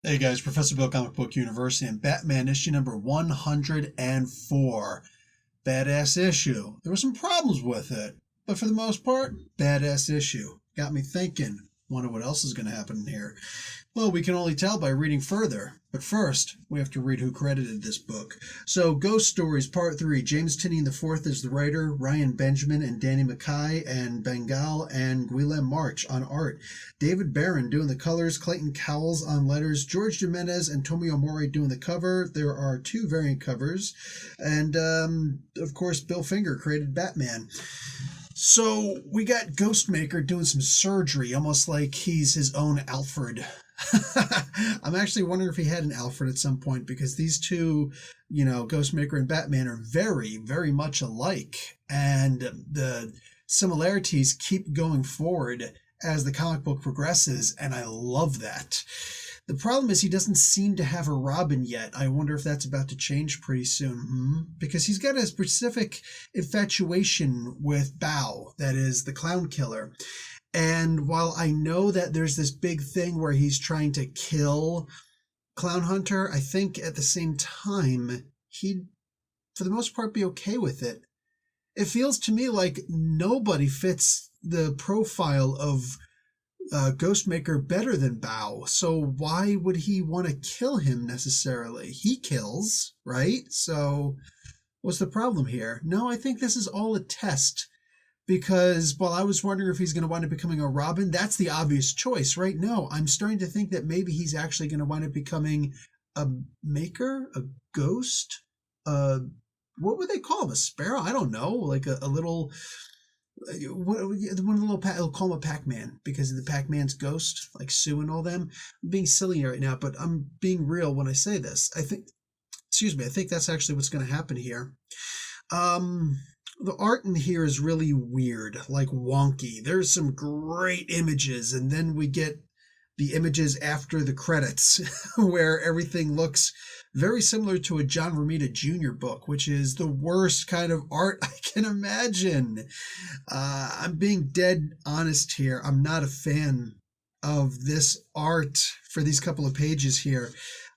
Hey guys, Professor Bill Comic Book University and Batman issue number 104. Badass issue. There were some problems with it, but for the most part, badass issue. Got me thinking. Wonder what else is going to happen in here. Well, we can only tell by reading further. But first, we have to read who credited this book. So, Ghost Stories Part 3. James Tynion IV is the writer, Ryan Benjamin and Danny Mackay and Bengal and Guillem March on art. David Barron doing the colors, Clayton Cowles on letters, George Jimenez and Tomio Mori doing the cover. There are two variant covers. And, of course, Bill Finger created Batman. So, we got Ghostmaker doing some surgery, almost like he's his own Alfred. I'm actually wondering if he had an Alfred at some point, because these two, Ghostmaker and Batman are very, very much alike. And the similarities keep going forward as the comic book progresses, and I love that. The problem is he doesn't seem to have a Robin yet. I wonder if that's about to change pretty soon. Because he's got a specific infatuation with Bao, that is the clown killer. And while I know that there's this big thing where he's trying to kill Clown Hunter, I think at the same time, he'd, for the most part, be okay with it. It feels to me like nobody fits the profile of Ghostmaker better than Bao. So why would he want to kill him necessarily? He kills, right? So what's the problem here? No, I think this is all a test. Because while I was wondering if he's going to wind up becoming a Robin, that's the obvious choice, right? No, I'm starting to think that maybe he's actually going to wind up becoming a maker, a ghost, what would they call him? A sparrow? I don't know. Like a little, one of the little, I'll call him a Pac-Man because of the Pac-Man's ghost, like Sue and all them. I'm being silly right now, but I'm being real when I say this. I think that's actually what's going to happen here. The art in here is really weird, like wonky. There's some great images, and then we get the images after the credits where everything looks very similar to a John Romita Jr. book, which is the worst kind of art I can imagine. I'm being dead honest here. I'm not a fan of this art for these couple of pages here.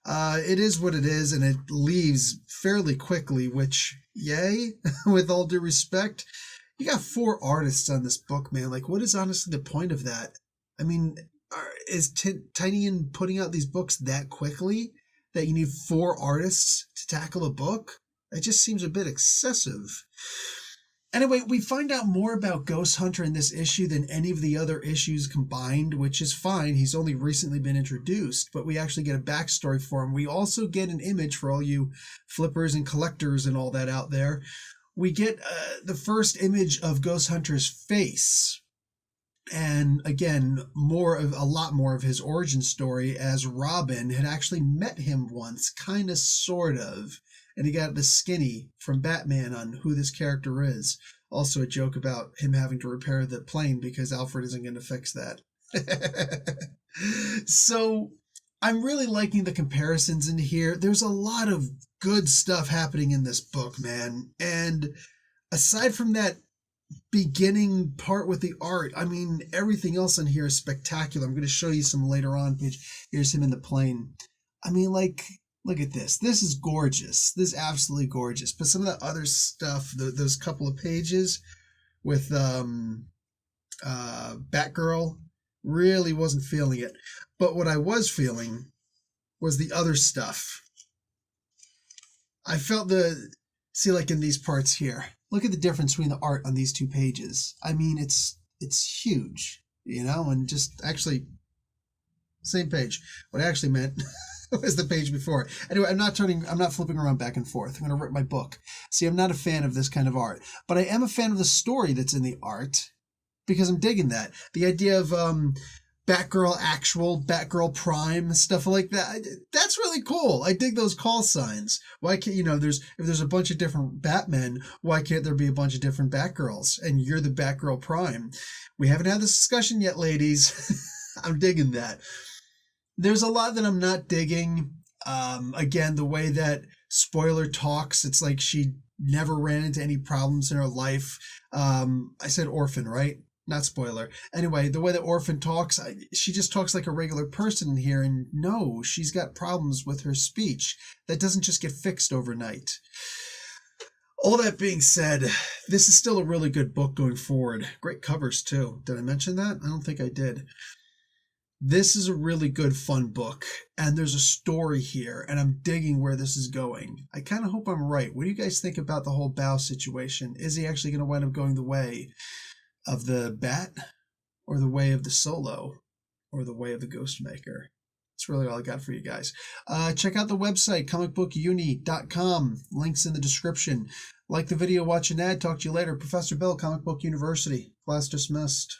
It is what it is, and it leaves fairly quickly, which, yay, with all due respect. You got 4 artists on this book, man. Like, what is honestly the point of that? I mean, is Tynion putting out these books that quickly that you need 4 artists to tackle a book? It just seems a bit excessive. Anyway, we find out more about Ghost Hunter in this issue than any of the other issues combined, which is fine. He's only recently been introduced, but we actually get a backstory for him. We also get an image for all you flippers and collectors and all that out there. We get the first image of Ghost Hunter's face. And again, a lot more of his origin story, as Robin had actually met him once, kind of, sort of. And he got the skinny from Batman on who this character is. Also a joke about him having to repair the plane because Alfred isn't going to fix that. So I'm really liking the comparisons in here. There's a lot of good stuff happening in this book, man. And aside from that beginning part with the art, I mean, everything else in here is spectacular. I'm going to show you some later on. Here's him in the plane. I mean, like, look at this. This is gorgeous. This is absolutely gorgeous. But some of that other stuff, those couple of pages with Batgirl, really wasn't feeling it. But what I was feeling was the other stuff. I felt like in these parts here. Look at the difference between the art on these 2 pages. I mean, it's huge, and just actually, same page. What I actually meant was the page before. Anyway, I'm not flipping around back and forth. I'm going to rip my book. See, I'm not a fan of this kind of art, but I am a fan of the story that's in the art because I'm digging that. The idea of Batgirl Actual, Batgirl Prime, stuff like that. That's really cool. I dig those call signs. Why can't, if there's a bunch of different Batmen, why can't there be a bunch of different Batgirls? And you're the Batgirl Prime. We haven't had this discussion yet, ladies. I'm digging that. There's a lot that I'm not digging. Again, the way that Spoiler talks, it's like she never ran into any problems in her life. I said orphan, right? Not spoiler. Anyway, the way that Orphan talks, she just talks like a regular person in here, and no, she's got problems with her speech. That doesn't just get fixed overnight. All that being said, this is still a really good book going forward. Great covers, too. Did I mention that? I don't think I did. This is a really good, fun book, and there's a story here, and I'm digging where this is going. I kind of hope I'm right. What do you guys think about the whole Bao situation? Is he actually going to wind up going the way of the Bat, or the way of the Solo, or the way of the Ghostmaker? That's really all I got for you guys. Check out the website, comicbookuni.com. Links in the description. Like the video, watch an ad. Talk to you later. Professor Bill, Comic Book University. Class dismissed.